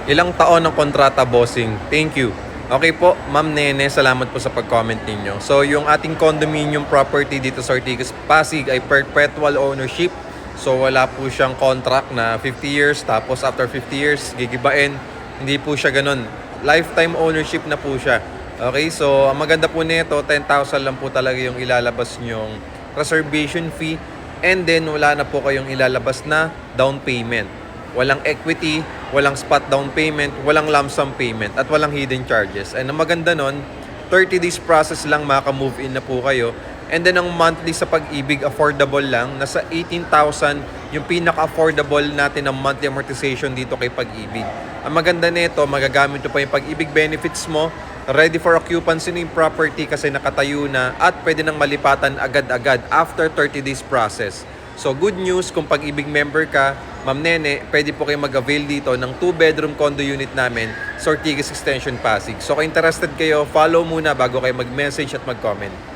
Ilang taon ng kontrata, bossing. Thank you. Okay po, Ma'am Nene, salamat po sa pag-comment ninyo. So, yung ating condominium property dito sa Ortigas, Pasig ay perpetual ownership. So, wala po siyang contract na 50 years, tapos after 50 years, gigibain. Hindi po siya ganun. Lifetime ownership na po siya. Okay, so ang maganda po nito, 10,000 lang po talaga yung ilalabas nyong reservation fee. And then, wala na po kayong ilalabas na down payment. Walang equity, walang spot down payment, walang lump sum payment, at walang hidden charges. And ang maganda nun, 30 days process lang maka-move in na po kayo. And then ang monthly sa Pag-ibig, affordable lang. Nasa 18,000 yung pinaka-affordable natin ng monthly amortization dito kay Pag-ibig. Ang maganda nito, magagamit mo pa yung Pag-ibig benefits mo, ready for occupancy na yung property kasi nakatayo na, at pwede nang malipatan agad-agad after 30 days process. So good news, kung Pag-ibig member ka, Ma'am Nene, pwede po kayo mag-avail dito ng 2-bedroom condo unit namin sa Ortigas Extension, Pasig. So kung interested kayo, follow muna bago kayo mag-message at mag-comment.